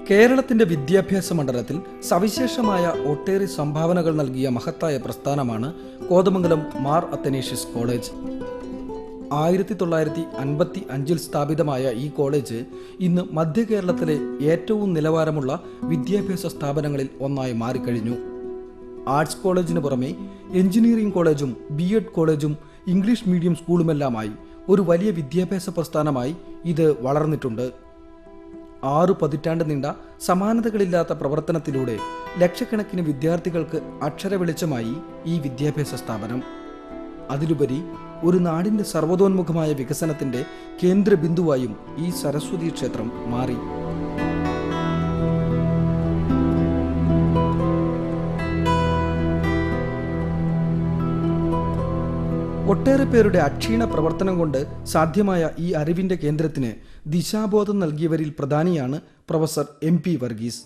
കേരളത്തിന്റെ വിദ്യാഭ്യാസ മണ്ഡലത്തിൽ സവിശേഷമായ ഒട്ടേറെ സംഭാവനകൾ നൽകിയ മഹത്തായ പ്രസ്ഥാനമാണ് കോതമംഗലം മാർ അത്തനേഷ്യസ് കോളേജ്. 1955 സ്ഥാപിതമായ ഈ കോളേജ് ഇന്ന് മധ്യ കേരളത്തിലെ ഏറ്റവും നിലവാരമുള്ള വിദ്യാഭ്യാസ സ്ഥാപനങ്ങളിൽ ഒന്നായി മാറിക്കഴിഞ്ഞു. ആർട്സ് കോളേജിന് പുറമെ എഞ്ചിനീയറിംഗ് കോളേജും BEd കോളേജും ഇംഗ്ലീഷ് മീഡിയം സ്കൂളുമെല്ലാമായി ഒരു വലിയ വിദ്യാഭ്യാസ പ്രസ്ഥാനമായി ഇത് വളർന്നിട്ടുണ്ട്. 6 പതിറ്റാണ്ട് നീണ്ട സമാനതകളില്ലാത്ത പ്രവർത്തനത്തിലൂടെ ലക്ഷക്കണക്കിന് വിദ്യാർത്ഥികൾക്ക് അക്ഷരവെളിച്ചമായി ഈ വിദ്യാഭ്യാസ സ്ഥാപനം. അതിലുപരി ഒരു നാടിന്റെ സർവ്വതോന്മുഖമായ വികസനത്തിന്റെ കേന്ദ്ര ബിന്ദുവായും ഈ സരസ്വതി ക്ഷേത്രം മാറി. ഒട്ടേറെ പേരുടെ അക്ഷീണ പ്രവർത്തനം കൊണ്ട് സാധ്യമായ ഈ അറിവിന്റെ കേന്ദ്രത്തിന് ദിശാബോധം നൽകിയവരിൽ പ്രധാനിയാണ് പ്രൊഫസർ MP വർഗീസ്.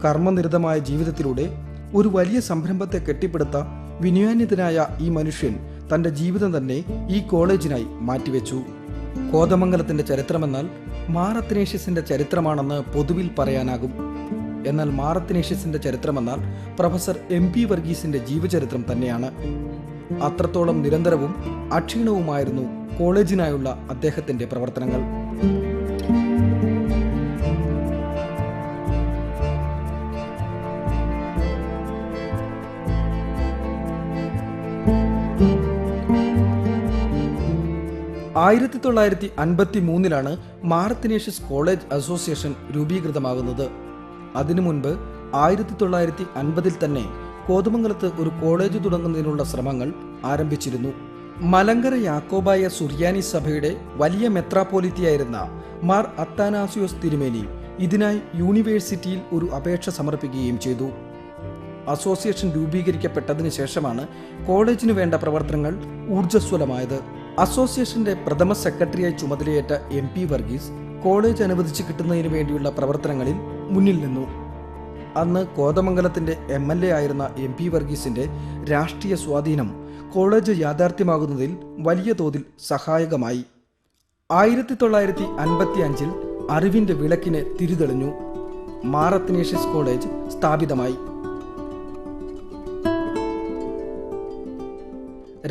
കർമ്മനിരതമായ ജീവിതത്തിലൂടെ ഒരു വലിയ സംരംഭത്തെ കെട്ടിപ്പടുത്ത വിനയാന്വിതനായ ഈ മനുഷ്യൻ തന്റെ ജീവിതം തന്നെ ഈ കോളേജിനായി മാറ്റിവെച്ചു. കോതമംഗലത്തിന്റെ ചരിത്രമെന്നാൽ മാർ അത്തനേഷ്യസിന്റെ ചരിത്രമാണെന്ന് പൊതുവിൽ പറയാനാകും. എന്നാൽ മാർ അത്തനേഷ്യസിന്റെ ചരിത്രമെന്നാൽ പ്രൊഫസർ MP വർഗീസിന്റെ ജീവചരിത്രം തന്നെയാണ്. അത്രത്തോളം നിരന്തരവും അക്ഷീണവുമായിരുന്നു കോളേജിനായുള്ള അദ്ദേഹത്തിന്റെ പ്രവർത്തനങ്ങൾ. ആയിരത്തി 1953 മാർ അത്തനേഷ്യസ് കോളേജ് അസോസിയേഷൻ രൂപീകൃതമാകുന്നത്. അതിനു മുൻപ് 1950 തന്നെ കോതമംഗലത്ത് ഒരു കോളേജ് തുടങ്ങുന്നതിനുള്ള ശ്രമങ്ങൾ ആരംഭിച്ചിരുന്നു. മലങ്കര യാക്കോബായ സുറിയാനി സഭയുടെ വലിയ മെത്രാപ്പോലിത്തയായിരുന്ന മാർ അത്താനാസിയോസ് തിരുമേനി ഇതിനായി യൂണിവേഴ്സിറ്റിയിൽ ഒരു അപേക്ഷ സമർപ്പിക്കുകയും ചെയ്തു. അസോസിയേഷൻ രൂപീകരിക്കപ്പെട്ടതിന് ശേഷമാണ് കോളേജിനു വേണ്ട പ്രവർത്തനങ്ങൾ ഊർജ്ജസ്വലമായത്. അസോസിയേഷന്റെ പ്രഥമ സെക്രട്ടറിയായി ചുമതലയേറ്റ MP വർഗീസ് കോളേജ് അനുവദിച്ചു കിട്ടുന്നതിന് വേണ്ടിയുള്ള പ്രവർത്തനങ്ങളിൽ മുന്നിൽ നിന്നു. അന്ന് കോതമംഗലത്തിന്റെ MLA ആയിരുന്ന MP വർഗീസിന്റെ രാഷ്ട്രീയ സ്വാധീനം കോളേജ് യാഥാർത്ഥ്യമാകുന്നതിൽ വലിയ തോതിൽ സഹായകമായി. 1955 അറിവിന്റെ വിളക്കിന് തിരിതെളിഞ്ഞു. മാർ അത്തനേഷ്യസ് കോളേജ് സ്ഥാപിതമായി.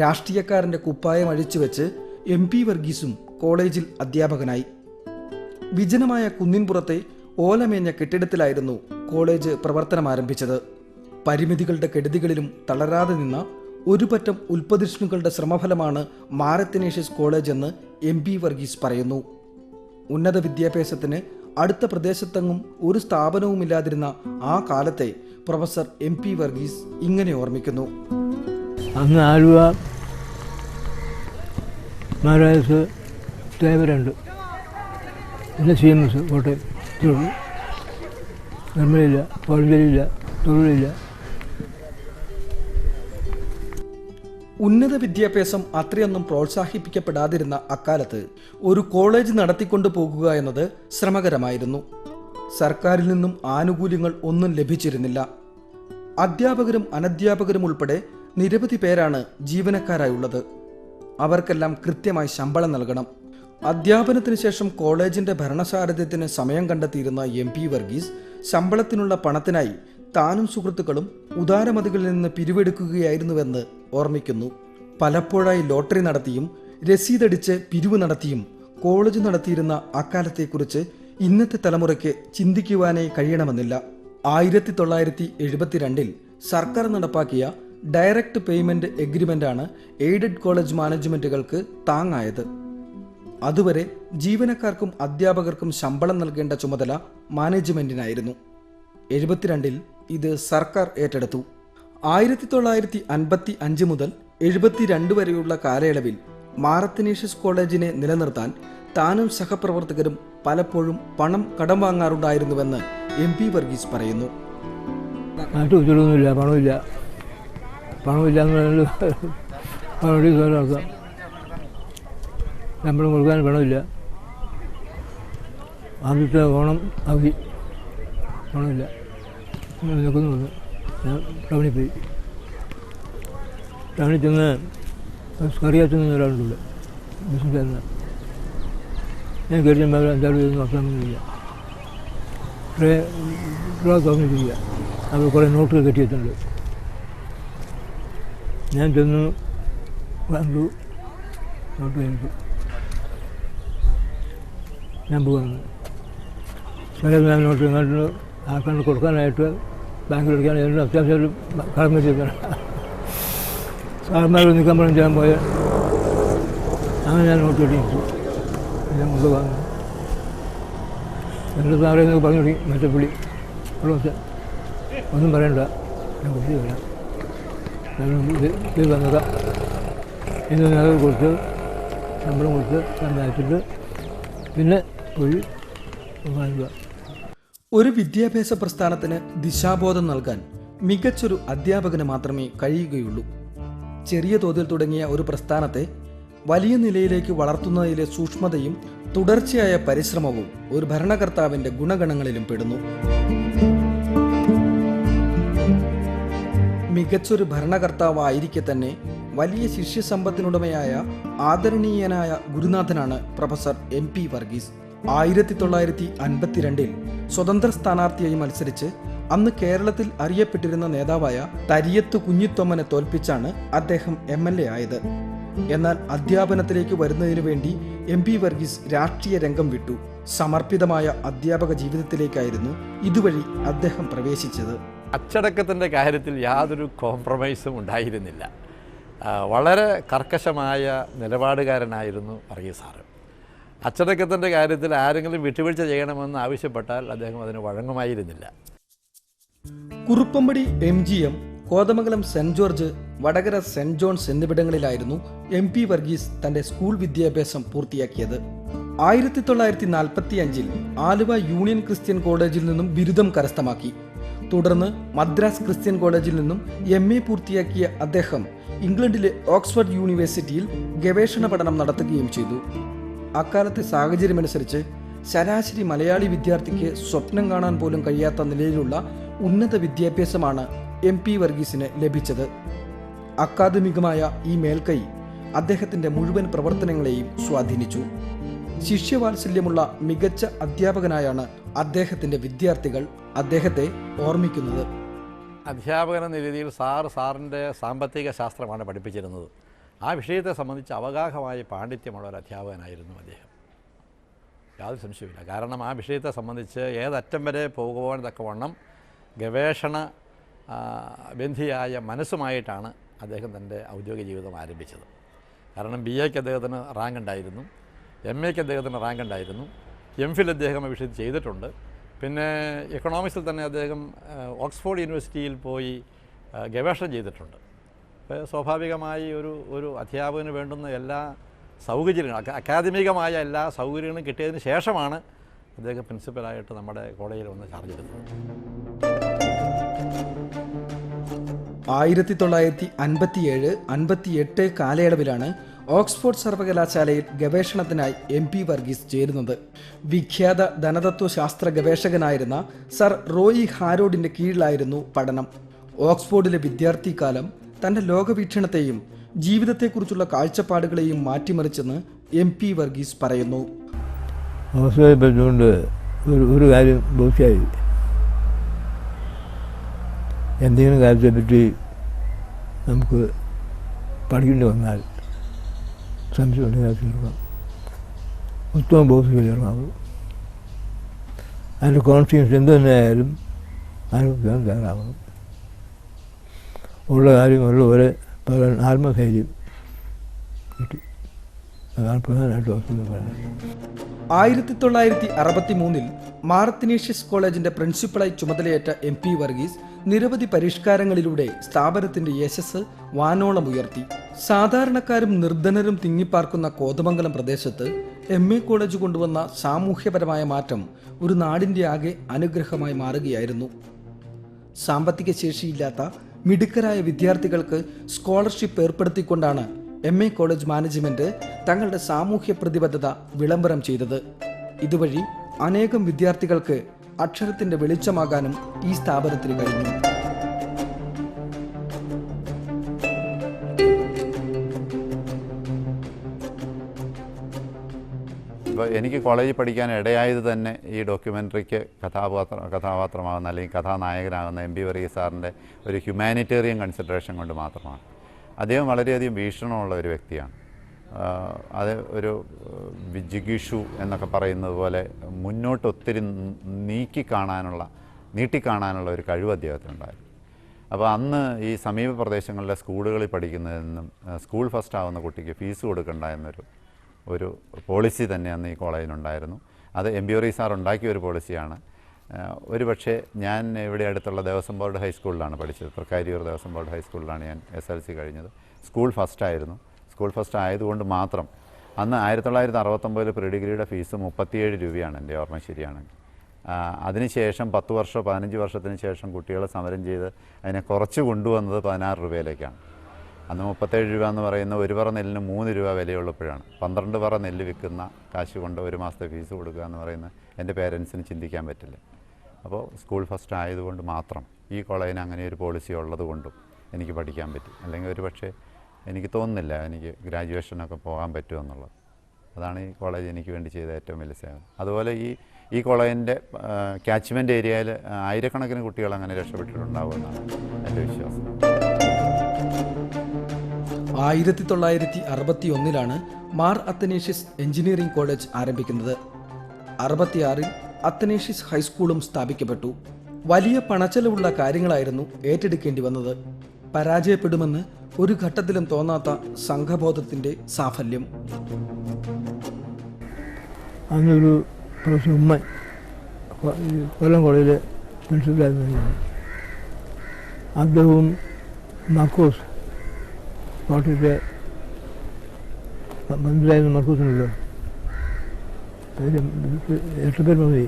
രാഷ്ട്രീയക്കാരന്റെ കുപ്പായം അഴിച്ചുവെച്ച് MP വർഗീസും കോളേജിൽ അധ്യാപകനായി. വിജനമായ കുന്നിൻപുറത്തെ ഓലമേഞ്ഞ കെട്ടിടത്തിലായിരുന്നു കോളേജ് പ്രവർത്തനം ആരംഭിച്ചത്. പരിമിതികളുടെ കെടുതികളിലും തളരാതെ നിന്ന ഒരു പറ്റം ഉൽപ്പതിഷ്ണുക്കളുടെ ശ്രമഫലമാണ് മാർ അത്തനേഷ്യസ് കോളേജ് എന്ന് MP വർഗീസ് പറയുന്നു. ഉന്നത വിദ്യാഭ്യാസത്തിന് അടുത്ത പ്രദേശത്തെങ്ങും ഒരു സ്ഥാപനവുമില്ലാതിരുന്ന ആ കാലത്തെ പ്രൊഫസർ MP വർഗീസ് ഇങ്ങനെ ഓർമ്മിക്കുന്നു. അന്ന് ആലുവ മഹാരാജാസ് തേവരുണ്ട്, പിന്നെ CMS കോട്ടയം, നിർമ്മലയില്ല, കോഴഞ്ചേരിയില്ല, തൊഴിലില്ല. ഉന്നത വിദ്യാഭ്യാസം അത്രയൊന്നും പ്രോത്സാഹിപ്പിക്കപ്പെടാതിരുന്ന അക്കാലത്ത് ഒരു കോളേജ് നടത്തിക്കൊണ്ടു പോകുക എന്നത് ശ്രമകരമായിരുന്നു. സർക്കാരിൽ നിന്നും ആനുകൂല്യങ്ങൾ ഒന്നും ലഭിച്ചിരുന്നില്ല. അധ്യാപകരും അനധ്യാപകരും ഉൾപ്പെടെ നിരവധി പേരാണ് ജീവനക്കാരായുള്ളത്. അവർക്കെല്ലാം കൃത്യമായി ശമ്പളം നൽകണം. അധ്യാപനത്തിന് ശേഷം കോളേജിന്റെ ഭരണസാരഥ്യത്തിന് സമയം കണ്ടെത്തിയിരുന്ന MP വർഗീസ് ശമ്പളത്തിനുള്ള പണത്തിനായി താനും സുഹൃത്തുക്കളും ഉദാരമതികളിൽ നിന്ന് പിരിവെടുക്കുകയായിരുന്നുവെന്ന് ഓർമ്മിക്കുന്നു. പലപ്പോഴായി ലോട്ടറി നടത്തിയും രസീതടിച്ച് പിരിവ് നടത്തിയും കോളേജ് നടത്തിയിരുന്ന അക്കാലത്തെക്കുറിച്ച് ഇന്നത്തെ തലമുറയ്ക്ക് ചിന്തിക്കുവാനേ കഴിയണമെന്നില്ല. 1972 സർക്കാർ നടപ്പാക്കിയ ഡയറക്റ്റ് പേയ്മെന്റ് എഗ്രിമെന്റാണ് എയ്ഡഡ് കോളേജ് മാനേജ്മെന്റുകൾക്ക് താങ്ങായത്. അതുവരെ ജീവനക്കാർക്കും അധ്യാപകർക്കും ശമ്പളം നൽകേണ്ട ചുമതല മാനേജ്മെന്റിനായിരുന്നു. 72 ഇത് സർക്കാർ ഏറ്റെടുത്തു. 1955 മുതൽ 72 വരെയുള്ള കാലയളവിൽ മാർ അത്തനേഷ്യസ് കോളേജിനെ നിലനിർത്താൻ താനും സഹപ്രവർത്തകരും പലപ്പോഴും പണം കടം വാങ്ങാറുണ്ടായിരുന്നുവെന്ന് MP വർഗീസ് പറയുന്നു. പണമില്ല ശമ്പളം കൊടുക്കാൻ പണമില്ല. ആദ്യത്തെ ഓണം അവധി പണമില്ല, നിൽക്കുന്നുണ്ട്. ഞാൻ ടൗണിൽ പോയി. ടൗണിൽ ചെന്ന് കറിയാത്തുന്ന ഒരാളുണ്ട്, ബിസിനസ്സുകാരനാണ്. ഞാൻ കയറി അഞ്ചാറ് പേരൊന്നും വർഷമൊന്നുമില്ല. ഡ്രോ തുറന്നിട്ടില്ല. അവർ കുറേ നോട്ടുകൾ കെട്ടിയിട്ടുണ്ട്. ഞാൻ ചെന്ന് കണ്ടു, നോട്ട് കഴിഞ്ഞു. ഞാൻ പോകുന്നു. ഞാൻ നോട്ട് കണ്ടു ആൾക്കാണ്ട് കൊടുക്കാനായിട്ട് ബാങ്കിൽ എടുക്കാൻ ഏതെങ്കിലും അത്യാവശ്യം കടം വെച്ചിരിക്കണം. സാറന്മാർ നിൽക്കാൻ പറഞ്ഞു ചെയ്യാൻ പോയാൽ അങ്ങനെ ഞാൻ നോട്ട് കെട്ടിയിട്ടു. ഞാൻ കൊണ്ടുപോകുന്നു. എൻ്റെ സാറേ എന്നൊക്കെ പറഞ്ഞു തുടങ്ങി. മറ്റേ പുള്ളി ഒന്നും പറയണ്ട, ഞാൻ കുട്ടി വരാം, ഇത് വന്നേക്കാം എന്ന് നേരം കൊടുത്ത് ശമ്പളം കൊടുത്ത് ഞാൻ അയച്ചിട്ട് പിന്നെ പോയി വാങ്ങുക. ഒരു വിദ്യാഭ്യാസ പ്രസ്ഥാനത്തിന് ദിശാബോധം നൽകാൻ മികച്ചൊരു അധ്യാപകന് മാത്രമേ കഴിയുകയുള്ളൂ. ചെറിയ തോതിൽ തുടങ്ങിയ ഒരു പ്രസ്ഥാനത്തെ വലിയ നിലയിലേക്ക് വളർത്തുന്നതിലെ സൂക്ഷ്മതയും തുടർച്ചയായ പരിശ്രമവും ഒരു ഭരണകർത്താവിന്റെ ഗുണഗണങ്ങളിലും പെടുന്നു. മികച്ചൊരു ഭരണകർത്താവായിരിക്കെ തന്നെ വലിയ ശിഷ്യസമ്പത്തിനുടമയായ ആദരണീയനായ ഗുരുനാഥനാണ് പ്രൊഫസർ MP വർഗീസ്. 1952 സ്വതന്ത്ര സ്ഥാനാർത്ഥിയായി മത്സരിച്ച് അന്ന് കേരളത്തിൽ അറിയപ്പെട്ടിരുന്ന നേതാവായ തരിയത്ത് കുഞ്ഞിത്തൊമ്മനെ തോൽപ്പിച്ചാണ് അദ്ദേഹം MLA ആയത്. എന്നാൽ അധ്യാപനത്തിലേക്ക് വരുന്നതിനു വേണ്ടി MP വർഗീസ് രാഷ്ട്രീയ രംഗം വിട്ടു. സമർപ്പിതമായ അധ്യാപക ജീവിതത്തിലേക്കായിരുന്നു ഇതുവഴി അദ്ദേഹം പ്രവേശിച്ചത്. അച്ചടക്കത്തിൻ്റെ കാര്യത്തിൽ യാതൊരു കോംപ്രമൈസും ഉണ്ടായിരുന്നില്ല. വളരെ കർക്കശമായ നിലപാടുകാരനായിരുന്നു വർഗീസ് സാറ്. അച്ചടക്കത്തിൻ്റെ കാര്യത്തിൽ ആരെങ്കിലും വിട്ടുവീഴ്ച ചെയ്യണമെന്ന് ആവശ്യപ്പെട്ടാൽ അദ്ദേഹം അതിന് വഴങ്ങുമായിരുന്നില്ല. Kuruppampady MGM, Kothamangalam saint George, Vadakara saint John's എന്നിവിടങ്ങളിലായിരുന്നു MP വർഗീസ് തന്റെ സ്കൂൾ വിദ്യാഭ്യാസം പൂർത്തിയാക്കിയത്. 1945 ആലുവ യൂണിയൻ ക്രിസ്ത്യൻ കോളേജിൽ നിന്നും ബിരുദം കരസ്ഥമാക്കി. തുടർന്ന് മദ്രാസ് ക്രിസ്ത്യൻ കോളേജിൽ നിന്നും MA പൂർത്തിയാക്കിയ അദ്ദേഹം ഇംഗ്ലണ്ടിലെ ഓക്സ്ഫോർഡ് യൂണിവേഴ്സിറ്റിയിൽ ഗവേഷണ പഠനം നടത്തുകയും ചെയ്തു. അക്കാലത്തെ സാഹചര്യമനുസരിച്ച് ശരാശരി മലയാളി വിദ്യാർത്ഥിക്ക് സ്വപ്നം കാണാൻ പോലും കഴിയാത്ത നിലയിലുള്ള ഉന്നത വിദ്യാഭ്യാസമാണ് MP വർഗീസിന് ലഭിച്ചത്. അക്കാദമികമായ ഈ മേൽക്കൈ അദ്ദേഹത്തിന്റെ മുഴുവൻ പ്രവർത്തനങ്ങളെയും സ്വാധീനിച്ചു. ശിഷ്യവാത്സല്യമുള്ള മികച്ച അധ്യാപകനായാണ് അദ്ദേഹത്തിന്റെ വിദ്യാർത്ഥികൾ അദ്ദേഹത്തെ ഓർമ്മിക്കുന്നത്. അധ്യാപകൻ എന്ന രീതിയിൽ സാറിൻ്റെ സാമ്പത്തിക ശാസ്ത്രമാണ് പഠിപ്പിച്ചിരുന്നത്. ആ വിഷയത്തെ സംബന്ധിച്ച് അവഗാഹമായ പാണ്ഡിത്യമുള്ള ഒരു അധ്യാപകനായിരുന്നു അദ്ദേഹം, യാതൊരു സംശയമില്ല. കാരണം ആ വിഷയത്തെ സംബന്ധിച്ച് ഏതറ്റം വരെ പോകുവാൻ തക്കവണ്ണം ഗവേഷണ ബന്ധിയായ മനസ്സുമായിട്ടാണ് അദ്ദേഹം തൻ്റെ ഔദ്യോഗിക ജീവിതം ആരംഭിച്ചത്. കാരണം BAക്ക് അദ്ദേഹത്തിന് റാങ്ക് ഉണ്ടായിരുന്നു, MAക്ക് അദ്ദേഹത്തിന് റാങ്ക് ഉണ്ടായിരുന്നു, MPhil അദ്ദേഹം ആ വിഷയത്തിൽ ചെയ്തിട്ടുണ്ട്. പിന്നെ എക്കണോമിക്സിൽ തന്നെ അദ്ദേഹം ഓക്സ്ഫോർഡ് യൂണിവേഴ്സിറ്റിയിൽ പോയി ഗവേഷണം ചെയ്തിട്ടുണ്ട്. അപ്പോൾ സ്വാഭാവികമായി ഒരു അധ്യാപകന് വേണ്ടുന്ന എല്ലാ സൗകര്യങ്ങളും അക്കാദമികമായ എല്ലാ സൗകര്യങ്ങളും കിട്ടിയതിന് ശേഷമാണ് അദ്ദേഹം പ്രിൻസിപ്പലായിട്ട് നമ്മുടെ കോളേജിൽ വന്ന് ചാർജ് എടുത്തത്. 1957-58 കാലയളവിലാണ് ഓക്സ്ഫോർഡ് സർവകലാശാലയിൽ ഗവേഷണത്തിനായി MP വർഗീസ് ചേരുന്നത്. വിഖ്യാത ധനതത്വശാസ്ത്ര ഗവേഷകനായിരുന്ന സർ റോയി ഹാരോഡിന്റെ കീഴിലായിരുന്നു പഠനം. ഓക്സ്ഫോർഡിലെ വിദ്യാർത്ഥി കാലം തന്റെ ലോകവീക്ഷണത്തെയും ജീവിതത്തെക്കുറിച്ചുള്ള കാഴ്ചപ്പാടുകളെയും മാറ്റിമറിച്ചെന്ന് MP വർഗീസ് പറയുന്നു. അവസ്ഥയെ പറ്റുകൊണ്ട് ഒരു കാര്യം ബോധ്യമായി. എന്തെങ്കിലും കാര്യത്തെപ്പറ്റി നമുക്ക് പഠിക്കേണ്ടി വന്നാൽ സംശയമുണ്ടെങ്കിൽ ഉത്തമ ബോധീകരണമാകും. അതിൻ്റെ കോൺഫിഡൻസ് എന്തു തന്നെയായാലും അനുഭവിക്കാൻ തയ്യാറാവണം. ഉള്ള കാര്യങ്ങളുള്ള പോലെ പറയാൻ ആത്മധൈര്യം കിട്ടി. അതാണ് പ്രധാനമായിട്ട് വസ്തുത പറയുന്നത്. 1963 മാർത്തിനീഷ്യസ് കോളേജിന്റെ പ്രിൻസിപ്പളായി ചുമതലയേറ്റ MP വർഗീസ് നിരവധി പരിഷ്കാരങ്ങളിലൂടെ സ്ഥാപനത്തിന്റെ യശസ് വാനോളം ഉയർത്തി. സാധാരണക്കാരും നിർധനരും തിങ്ങിപ്പാർക്കുന്ന കോതമംഗലം പ്രദേശത്ത് MA കോളേജ് കൊണ്ടുവന്ന സാമൂഹ്യപരമായ മാറ്റം ഒരു നാടിന്റെ ആകെ അനുഗ്രഹമായി മാറുകയായിരുന്നു. സാമ്പത്തിക ശേഷിയില്ലാത്ത മിടുക്കരായ വിദ്യാർത്ഥികൾക്ക് സ്കോളർഷിപ്പ് ഏർപ്പെടുത്തിക്കൊണ്ടാണ് MA കോളേജ് മാനേജ്മെന്റ് തങ്ങളുടെ സാമൂഹ്യ പ്രതിബദ്ധത വിളംബരം ചെയ്തത്. ഇതുവഴി അനേകം വിദ്യാർത്ഥികൾക്ക് അക്ഷരത്തിന്റെ വെളിച്ചമാകാനും ഈ സ്ഥാപനത്തിന് കഴിഞ്ഞു. ഇപ്പോൾ എനിക്ക് കോളേജിൽ പഠിക്കാൻ ഇടയായത് തന്നെ ഈ ഡോക്യുമെൻ്ററിക്ക് കഥാപാത്രമാകുന്ന അല്ലെങ്കിൽ കഥാനായകനാകുന്ന എം ബി വർഗീസ് സാറിൻ്റെ ഒരു ഹ്യൂമാനിറ്റേറിയൻ കൺസിഡറേഷൻ കൊണ്ട് മാത്രമാണ്. അദ്ദേഹം വളരെയധികം വീക്ഷണമുള്ള ഒരു വ്യക്തിയാണ്. അത് ഒരു ജിഗിഷു എന്നൊക്കെ പറയുന്നത് പോലെ മുന്നോട്ട് ഒത്തിരി നീട്ടിക്കാണാനുള്ള ഒരു കഴിവ് അദ്ദേഹത്തിനുണ്ടായിരുന്നു. അപ്പോൾ അന്ന് ഈ സമീപ പ്രദേശങ്ങളിലെ സ്കൂളുകളിൽ പഠിക്കുന്നതിൽ നിന്നും സ്കൂൾ ഫസ്റ്റ് ആവുന്ന കുട്ടിക്ക് ഫീസ് കൊടുക്കണ്ട ഒരു പോളിസി തന്നെ അന്ന് ഈ കോളേജിനുണ്ടായിരുന്നു. അത് എം ബി വർഗീസ് സാർ ഉണ്ടാക്കിയ ഒരു പോളിസിയാണ്. ഒരു പക്ഷേ ഞാൻ ഇവിടെ അടുത്തുള്ള ദേവസ്വം ബോർഡ് ഹൈസ്കൂളിലാണ് പഠിച്ചത്. തൃക്കാരിയൂർ ദേവസ്വം ബോർഡ് ഹൈസ്കൂളിലാണ് ഞാൻ SLC കഴിഞ്ഞത്. സ്കൂൾ ഫസ്റ്റായിരുന്നു. സ്കൂൾ ഫസ്റ്റ് ആയതുകൊണ്ട് മാത്രം അന്ന് 1969 പ്രീ ഡിഗ്രിയുടെ ഫീസ് 37 രൂപയാണ്, എൻ്റെ ഓർമ്മ ശരിയാണെങ്കിൽ. അതിനുശേഷം 10 വർഷമോ 15 വർഷത്തിന് ശേഷം കുട്ടികൾ സമരം ചെയ്ത് അതിനെ കുറച്ച് കൊണ്ടുവന്നത് 16 രൂപയിലേക്കാണ്. അന്ന് 37 രൂപ എന്ന് പറയുന്ന ഒരു പറ നെല്ലിന് 3 രൂപ വിലയുള്ളപ്പോഴാണ് 12 പറ നെല്ല് വിൽക്കുന്ന കാശ് കൊണ്ട് ഒരു മാസത്തെ ഫീസ് കൊടുക്കുക എന്ന് പറയുന്നത് എൻ്റെ പേരൻസിന് ചിന്തിക്കാൻ പറ്റില്ല. അപ്പോൾ സ്കൂൾ ഫസ്റ്റ് ആയതുകൊണ്ട് മാത്രം ഈ കോളേജിന് അങ്ങനെ ഒരു പോളിസി ഉള്ളത് കൊണ്ടും എനിക്ക് പഠിക്കാൻ പറ്റി. അല്ലെങ്കിൽ ഒരു പക്ഷേ എനിക്ക് തോന്നുന്നില്ല എനിക്ക് ഗ്രാജുവേഷനൊക്കെ പോകാൻ പറ്റുമെന്നുള്ളത്. അതാണ് ഈ കോളേജ് എനിക്ക് വേണ്ടി ചെയ്ത ഏറ്റവും വലിയ സേവനം. അതുപോലെ ഈ കോളേജിൻ്റെ ക്യാച്ച്മെൻറ്റ് ഏരിയയിൽ ആയിരക്കണക്കിന് കുട്ടികൾ അങ്ങനെ രക്ഷപ്പെട്ടിട്ടുണ്ടാവുമെന്നാണ് എൻ്റെ വിശ്വാസം. 1961 മാർ അത്തനേഷ്യസ് എഞ്ചിനീയറിംഗ് കോളേജ് ആരംഭിക്കുന്നത്. 66 അത്തനേഷ്യസ് ഹൈസ്കൂളും സ്ഥാപിക്കപ്പെട്ടു. വലിയ പണച്ചെലവുള്ള കാര്യങ്ങളായിരുന്നു ഏറ്റെടുക്കേണ്ടി വന്നത്. പരാജയപ്പെടുമെന്ന് ഒരു ഘട്ടത്തിലും തോന്നാത്ത സംഘബോധത്തിൻ്റെ സാഫല്യം. അന്നൊരു പ്രൊഫസർ ഉമ്മൻ കൊല്ലം കോളേജിലെ പ്രിൻസിപ്പലായിരുന്നു. അദ്ദേഹവും മർക്കോസ് കോട്ടയത്തെ മന്ത്രിയായിരുന്ന മർക്കോസിനല്ലോ പേര് 8 പേര് മതി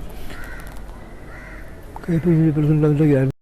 KPCC പ്രസിഡന്റ് അവരുടെയൊക്കെയായിരുന്നു.